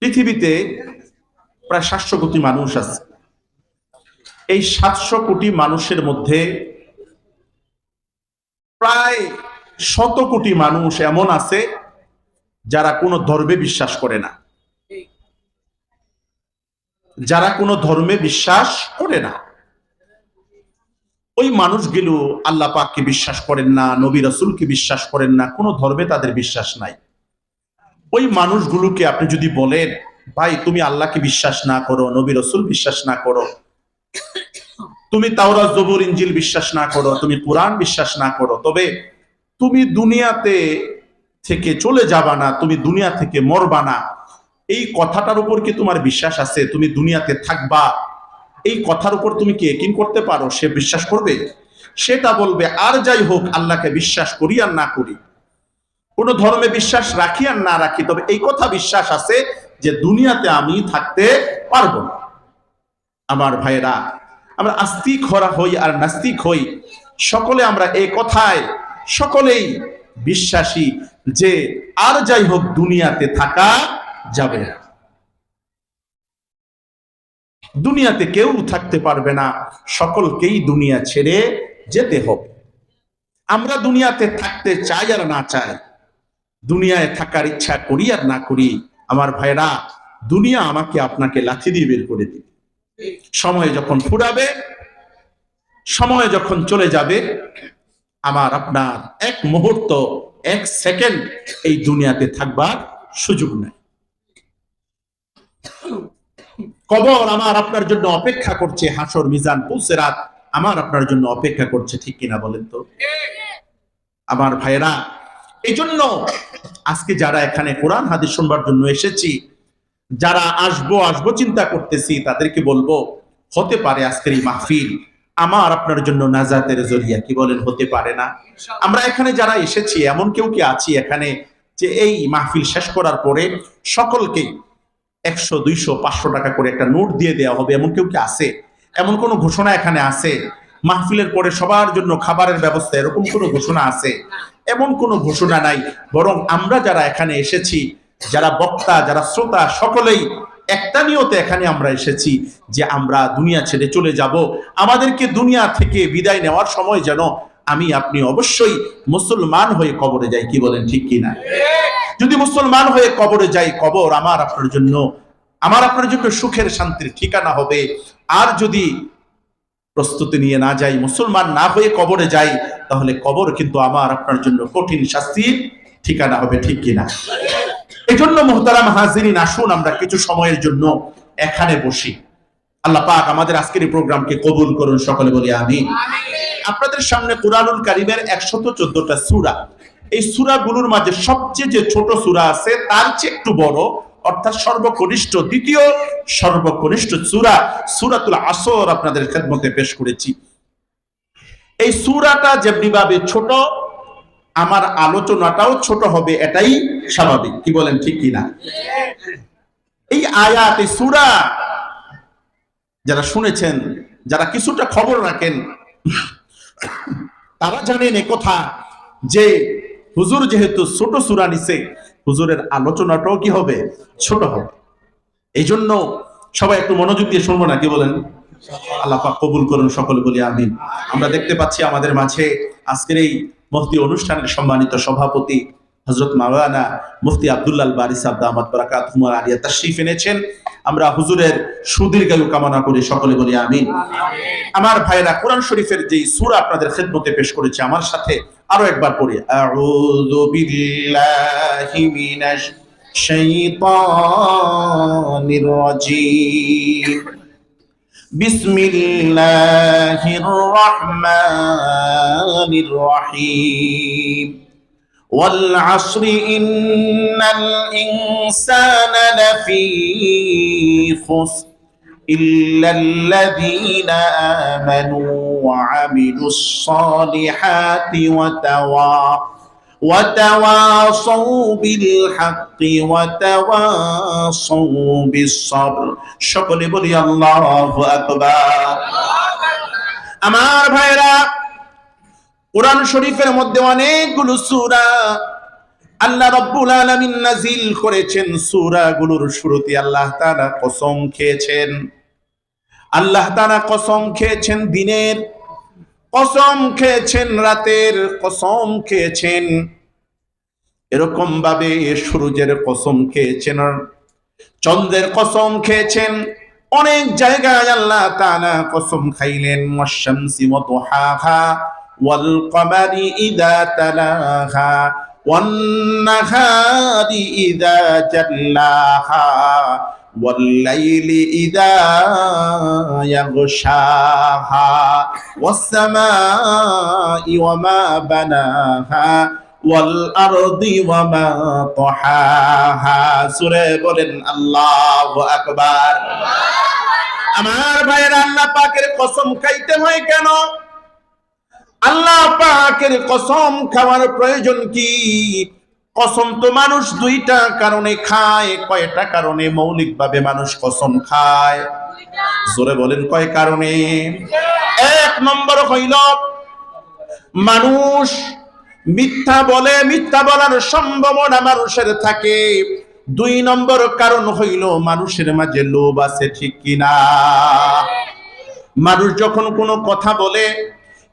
পৃথিবীতে প্রায় 700 কোটি মানুষ আছে। এই 700 কোটি মানুষের মধ্যে প্রায় 100 কোটি মানুষ এমন আছে যারা কোনো ধর্মে বিশ্বাস করে না, যারা কোনো ধর্মে বিশ্বাস করে না। ওই মানুষগুলো আল্লাহ পাককে বিশ্বাস করেন না, নবী রাসূলকে বিশ্বাস করেন না, কোনো ধর্মে তাদের বিশ্বাস নাই। ওই মানুষগুলোকে আপনি যদি বলেন, ভাই তুমি আল্লাহকে বিশ্বাস না করো, নবী রাসূল বিশ্বাস না করো, তুমি তাওরাত জবুর ইনজিল বিশ্বাস না করো, তুমি কুরআন বিশ্বাস না করো, তবে তুমি দুনিয়াতে থেকে চলে যাবা না, তুমি দুনিয়া থেকে মরবা না, এই কথাটার উপর কি তোমার বিশ্বাস আছে? তুমি দুনিয়াতে থাকবা, এই কথার উপর তুমি কি ইয়াকিন করতে পারো? সে বিশ্বাস করবে? সেটা বলবে আর যাই হোক, আল্লাহকে বিশ্বাস করি আর না করি, কোন ধর্মে বিশ্বাস রাখি আর না রাখি, তবে এই কথা বিশ্বাস আছে যে দুনিয়াতে আমি থাকতে পারবো না। আমার ভাইরা, আমরা আস্তিক হই আর নাস্তিক হই, সকলে আমরা এই কথায় সকলেই বিশ্বাসী যে আর যাই হোক দুনিয়াতে থাকা যাবে না, দুনিয়াতে কেউ থাকতে পারবে না, সকলকেই দুনিয়া ছেড়ে যেতে হবে। আমরা দুনিয়াতে থাকতে চাই আর না চাই, দুনিয়ায় থাকার ইচ্ছা করি আর না করি, আমার ভাইরা, দুনিয়া আমাকে আপনাকে লাথি দিয়ে বের করে দিবে। সময় যখন ফুরাবে, সময় যখন চলে যাবে, আমার আপনার এক মুহূর্ত, এক সেকেন্ড এই দুনিয়াতে থাকবার সুযোগ নেই। কবর আমার আপনার জন্য অপেক্ষা করছে, হাসর মিজান পুলসিরাত আমার আপনার জন্য অপেক্ষা করছে, ঠিক কিনা বলেন তো? আমার ভাইরা, এই জন্য আজকে যারা এখানে কোরআন হাদিস শুনবার জন্য এসেছি, যারা আসবো চিন্তা করতেছি, তাদেরকে বলবো, হতে পারে আজকের এই মাহফিল আমার আপনার জন্য নাজাতের জরিয়া, কি বলেন? হতে পারে না? আমরা এখানে যারা এসেছি, এমন কেউ কি আছি এখানে যে এই মাহফিল শেষ করার পরে সকলকে 100, 200, 500 টাকা করে একটা নোট দিয়ে দেওয়া হবে, এমন কেউ কি আছে? এমন কোন ঘোষণা এখানে আছে? মাহফিলের পরে সবার জন্য খাবারের ব্যবস্থা, এরকম কোন ঘোষণা আছে? এমন কোন ঘোষণা নাই। বরং আমরা যারা এখানে এসেছি, যারা বক্তা, যারা শ্রোতা, সকলেই একটা নিয়তে এখানে আমরা এসেছি যে আমরা দুনিয়া ছেড়ে চলে যাব। আমাদেরকে দুনিয়া থেকে বিদায় নেওয়ার সময় যেন আমি আপনি অবশ্যই মুসলমান হয়ে কবরে যাই, কি বলেন? ঠিক কিনা? যদি মুসলমান হয়ে কবরে যাই, কবর আমার আপনার জন্য সুখের শান্তির ঠিকানা হবে। আর যদি প্রস্তুতি নিয়ে না যাই, মুসলমান না হয়ে কবরে যাই, তাহলে কবর কিন্তু আমার আপনার জন্য কঠিন শাস্তির ঠিকানা হবে, ঠিক কিনা? এই জন্য মুহতারাম হাজিরিন, আসুন আমরা কিছু সময়ের জন্য এখানে বসি। আল্লাহ পাক আমাদের আজকের এই প্রোগ্রামকে কবুল করুন, সকলে বলি আমিন। আপনাদের সামনে কুরআনুল কারীমের 114টা সূরা, এই সূরাগুলোর মাঝে সবচেয়ে যে ছোট সূরা আছে তার চেয়ে একটু বড়, অর্থাৎ সর্বকনিষ্ঠ, দ্বিতীয় সর্বকনিষ্ঠ সূরা সূরাতুল আসর আপনাদের খেদমতে পেশ করেছি। এই সূরাটা যেমনিভাবে ছোট, আমার আলোচনাটাও ছোট হবে, এটাই স্বাভাবিক, কি বলেন? ঠিক কিনা? এই আয়াত, এই সূরা যারা শুনেছেন, যারা কিছুটা খবর রাখেন, তারা জানেন এ কথা যে হুজুর যেহেতু ছোট সূরা নিছে, হুজুরের আলোচনাটাও কি হবে? ছোট হবে। এই জন্য সবাই একটু মনোযোগ দিয়ে শুনবো না, কি বলেন? আল্লাহ পাক কবুল করুন, সকলে বলি আমিন। আমরা দেখতে পাচ্ছি আমাদের মাঝে আজকের এই মুফতি অনুষ্ঠানের সম্মানিত সভাপতি হযরত মাওলানা মুফতি আব্দুল্লাহ আল বারী সাহেব দামাত বারাকাতুহুল আলিয়া তাশরীফ এনেছেন। আমরা হুজুরের সুদীর্ঘায়ু কামনা করি, সকলে বলি আমিন। আমার ভাইরা, কোরআন শরীফের যে সূরা আপনাদের খেদমতে পেশ করেছে, আমার সাথে আরো একবার পড়ি। আউযু বিল্লাহি মিনাশ শাইতানির রাজীম। বিসমিল্লাহির রহমানির রহিম। ওয়াল আসরি ইন্নাল ইনসানা লাফি খুসর ইল্লাল্লাযীনা আমানু ওয়া আমিলুস সালিহাতি ওয়া তাওয়াসাউ বিল হাক্কি ওয়া তাওয়াসাউ বিস সাবর। সকলে বলি আল্লাহু আকবার। আমার ভাইরা, কোরআন শরীফের মধ্যে অনেকগুলো সূরা, আল্লাহ রাব্বুল আলামিন নাজিল করেছেন সূরাগুলোর শুরুতে আল্লাহ তাআলা কসম খেয়েছেন। আল্লাহ তাআলা কসম খেয়েছেন দিনের, কসম খেয়েছেন রাতের, কসম খেয়েছেন এরকম ভাবে সূর্যের কসম খেয়েছেন, চন্দ্রের কসম খেয়েছেন। অনেক জায়গায় আল্লাহ তাআলা কসম খাইলেন ওয়াশ-শামসি ওয়া দুহাহা ওয়াল কমারি ইযা তালাহা ওয়ান নাহারি ইযা জাল্লাহা ওয়াল লাইলি ইযা ইয়াগশাহা ওয়াস সামাই ওয়া মা বানাহা ওয়াল আরদি ওয়া মা তাহাহা। সূরা বলেন আল্লাহু আকবার। আমার ভাইয়েরা, আল্লাহ পাকের কসম খাইতে হয় কেন? আল্লাহ পাকের কসম খাওয়ার প্রয়োজন কি? কসম তো মানুষ দুইটা কারণে খায়। কয়টা কারণে মৌলিকভাবে মানুষ কসম খায়? জোরে বলেন কয় কারণে? এক নম্বর হইল মানুষ মিথ্যা বলে, মিথ্যা বলার সম্ভাবনা মানুষের থাকে। দুই নম্বর কারণ হইল মানুষের মাঝে লোভ আছে, ঠিক কিনা? মানুষ যখন কোনো কথা বলে,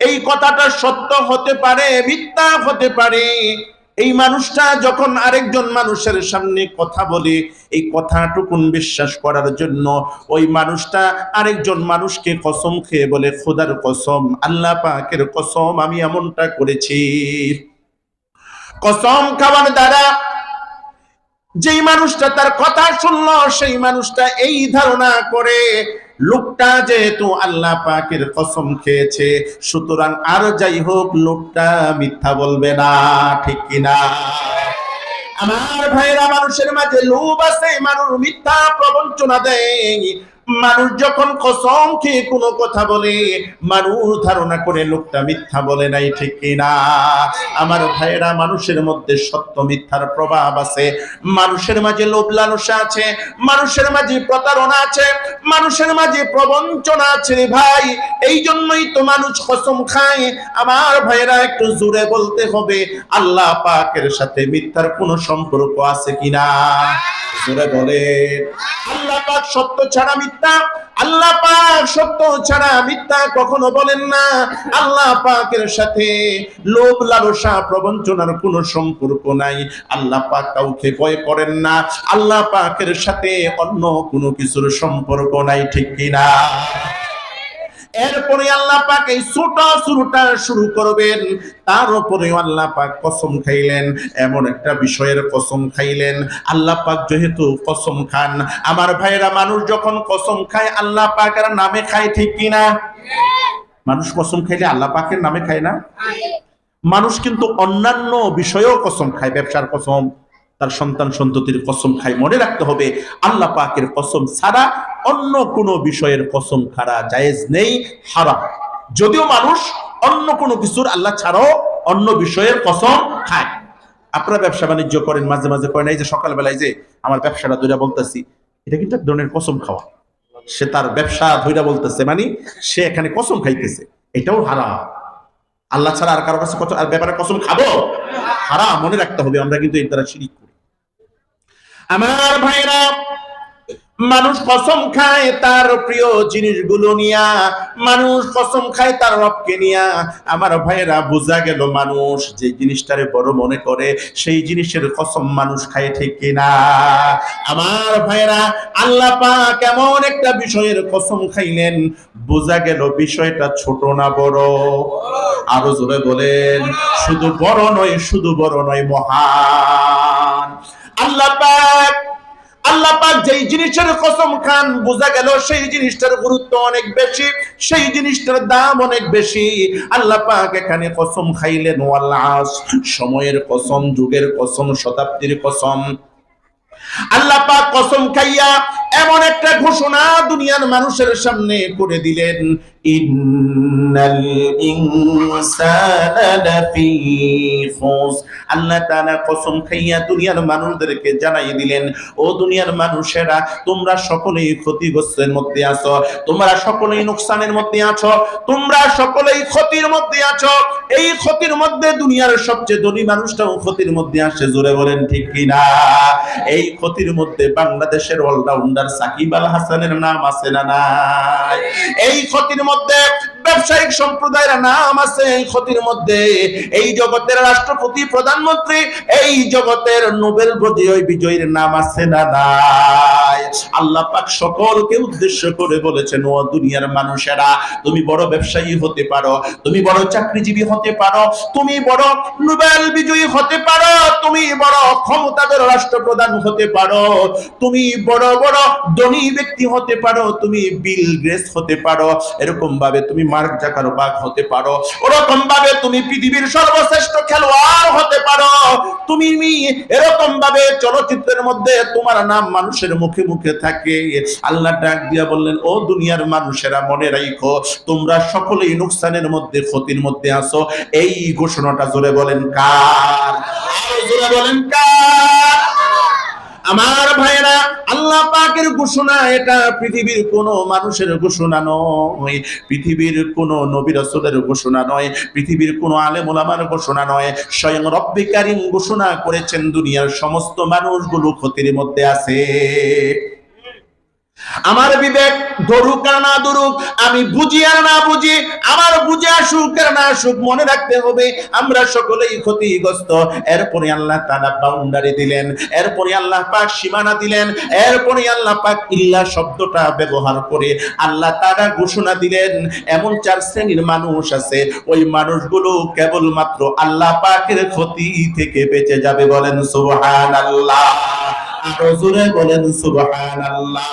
এই কথাটা সত্য হতে পারে, মিথ্যা হতে পারে। এই মানুষটা যখন আরেকজন মানুষের সামনে কথা বলে, এই কথাটুকুন বিশ্বাস করার জন্য ওই মানুষটা আরেকজন মানুষকে কসম খেয়ে বলে, খোদার কসম, আল্লাহ পাকের কসম, আমি এমনটা করেছি। কসম খাওয়ার দ্বারা যেই মানুষটা তার কথা শুনলো, সেই মানুষটা এই ধারণা করে লোকটা যেহেতু আল্লাহ পাকের কসম খেয়েছে, সুতরাং আর যাই হোক লোকটা মিথ্যা বলবে না, ঠিক কিনা? আমার ভাইরা, মানুষের মাঝে লোভ আছে, মানুষ মিথ্যা প্রবঞ্চনা দেয়। মানুষ যখন কসম খেয়ে কোনো কথা বলে, মানুষ ধারণা করে লোকটা মিথ্যা বলে নাই, ঠিক কিনা? আমার ভাইয়েরা, মানুষের মধ্যে সত্য মিথ্যার প্রভাব আছে, মানুষের মাঝে লোভ লালসা আছে, মানুষের মাঝে প্রতারণা আছে, মানুষের মাঝে প্রবঞ্চনা আছে ভাই। এই জন্যই তো মানুষ কসম খায়। আমার ভাইয়েরা, একটু জোরে বলতে হবে, আল্লাহ পাকের সাথে মিথ্যার কোনো সম্পর্ক আছে কিনা? জোরে বলে। আল্লাহ পাক সত্য ছাড়া মিথ্যা, আল্লাহ পাক সত্য ছাড়া মিথ্যা কখনো বলেন না। আল্লাহ পাকের সাথে লোভ লালসা প্রবঞ্চনার কোনো সম্পর্ক নাই। আল্লাহ পাক কাউকে ভয় করেন না, আল্লাহ পাকের সাথে অন্য কোনো কিছুর সম্পর্ক নাই, ঠিক কিনা? এরপরে আল্লাহ পাক এই ছোট শুরুটা শুরু করবেন, তার উপরে আল্লাহ পাক কসম খাইলেন, এমন একটা বিষয়ের কসম খাইলেন। আল্লাহ পাক যেহেতু কসম খান, আমার ভাইয়েরা, মানুষ যখন কসম খায় আল্লাহ পাকের নামে খায়, ঠিক কিনা? মানুষ কসম খাইলে আল্লাহ পাকের নামে খায় না? মানুষ কিন্তু অন্যান্য বিষয়েও কসম খায়, ব্যবসার কসম, তার সন্তান সন্ততির কসম খায়। মনে রাখতে হবে, আল্লাহ পাকের কসম ছাড়া অন্য কোনো বিষয়ের কসম খাওয়া জায়েজ নেই, হারাম। যদিও মানুষ অন্য কোনো কিছুর আল্লাহ ছাড়াও অন্য বিষয়ের কসম খায়। আপনারা ব্যবসা বাণিজ্য করেন, মাঝে মাঝে করেন, এই যে সকালবেলায় যে আমার ব্যবসাটা ধইরা বলতেছি, এটা কিন্তু এক ধরনের কসম খাওয়া। সে তার ব্যবসা ধইরা বলতেছে, মানে সে এখানে কসম খাইতেছে, এটাও হারাম। আল্লাহ ছাড়া আর কারো কাছে আর ব্যাপারে কসম খাবো? হারাম। মনে রাখতে হবে, আমরা কিন্তু এর দ্বারা শিরিক করি। আমার ভাইরা, মানুষ কসম খায় তার প্রিয় জিনিসগুলো নিয়া, মানুষ কসম খায় তার রবকে নিয়া। আমার ভাইরা, বোঝা গেল মানুষ যে জিনিসটারে বড় মনে করে সেই জিনিসের কসম মানুষ খায়, ঠিক কিনা? আমার ভাইরা, আল্লাহ পাক এমন একটা বিষয়ের কসম খাইলেন, বোঝা গেল বিষয়টা ছোট না বড়? আরো জোরে বলেন, শুধু বড় নয়, শুধু বড় নয়, মহান। আল্লাহ পাক যেই জিনিসের কসম খান, বোঝা গেল সেই জিনিসটার গুরুত্ব অনেক বেশি, সেই জিনিসটার দাম অনেক বেশি। আল্লাহ পাক এখানে কসম খাইলেন ওয়াল আসর, সময়ের কসম, যুগের কসম, শতাব্দীর কসম। আল্লাহ পাক কসম খাইয়া এমন একটা ঘোষণা দুনিয়ার মানুষের সামনে করে দিলেন, ইন্নাল ইনসানা লাফি খুস। আল্লাহ তাআলা কসম খাইয়া দুনিয়ার মানুষদেরকে জানাই দিলেন, ও দুনিয়ার মানুষেরা, তোমরা সকলেই ক্ষতিগ্রস্তের মধ্যে আছো, তোমরা সকলেই নুকসানের মধ্যে আছো, তোমরা সকলেই ক্ষতির মধ্যে আছো। এই ক্ষতির মধ্যে দুনিয়ার সবচেয়ে ধনী মানুষটাও ক্ষতির মধ্যে আসে, জোরে বলেন ঠিক কিনা? এই ক্ষতির মধ্যে বাংলাদেশের অলরাউন্ডার সাকিব আল হাসানের নাম আছে না নাই? এই ক্ষতির মধ্যে ব্যবসায়িক সম্প্রদায়ের নাম আছে, এই ক্ষতির মধ্যে এই জগতের রাষ্ট্রপতি, প্রধানমন্ত্রী, এই জগতের নোবেল বিজয়ীর নাম আছে না নাই? আল্লাহ পাক সকলকে উদ্দেশ্য করে বলেছেন, ও দুনিয়ার মানুষেরা, তুমি বড় ব্যবসায়ী হতে পারো, তুমি বড় চাকরিজীবী হতে পারো, তুমি বড় নোবেল বিজয়ী হতে পারো, তুমি বড় ক্ষমতাধর রাষ্ট্রপ্রধান হতে পারো, তুমি বড় বড় ধনী ব্যক্তি হতে পারো, তুমি বিল গেটস হতে পারো, এরকম ভাবে তুমি মার্ক জাকারবার্গ হতে পারো, ওরকম ভাবে তুমি পৃথিবীর সর্বশ্রেষ্ঠ খেলোয়াড় হতে পারো, তুমি এরকম ভাবে চলচ্চিত্রের মধ্যে তোমার নাম মানুষের মুখে মুখে থাকে। আল্লাহ ডাক দিয়া বললেন, ও দুনিয়ার মানুষেরা, মনে রাখো তোমরা সকলেই নুকসানের মধ্যে, ক্ষতির মধ্যে আছো। এই ঘোষণাটা জোরে বলেন কার? আরো জোরে বলেন কার? আমার ভাইরা, আল্লাহ পাকের ঘোষণা এটা, পৃথিবীর কোন মানুষের ঘোষণা নয়, পৃথিবীর কোন নবী রাসূলের ঘোষণা নয়, পৃথিবীর কোন আলেম ওলামার ঘোষণা নয়, স্বয়ং রব্বে কারীম ঘোষণা করেছেন দুনিয়ার সমস্ত মানুষগুলো ক্ষতির মধ্যে আছে। আমার বিবেক ধরুক আর না ধরুক, আমি বুঝি আর না বুঝি, আমার বুঝে আসুক আর না আসুক, মনে রাখতে হবে আমরা সকলেই ক্ষতিগ্রস্ত। এরপরে আল্লাহ তাআলা বাউন্ডারি দিলেন, এরপরে আল্লাহ পাক সীমানা দিলেন, এরপরে আল্লাহ পাক ইল্লা শব্দটা ব্যবহার করে আল্লাহ তাআলা ঘোষণা দিলেন, এমন 4 শ্রেণীর মানুষ আছে, ওই মানুষগুলো কেবলমাত্র আল্লাহ পাকের ক্ষতি থেকে বেঁচে যাবে। বলেন সুবহানাল্লাহ, আরো জোরে বলেন সুবহানাল্লাহ।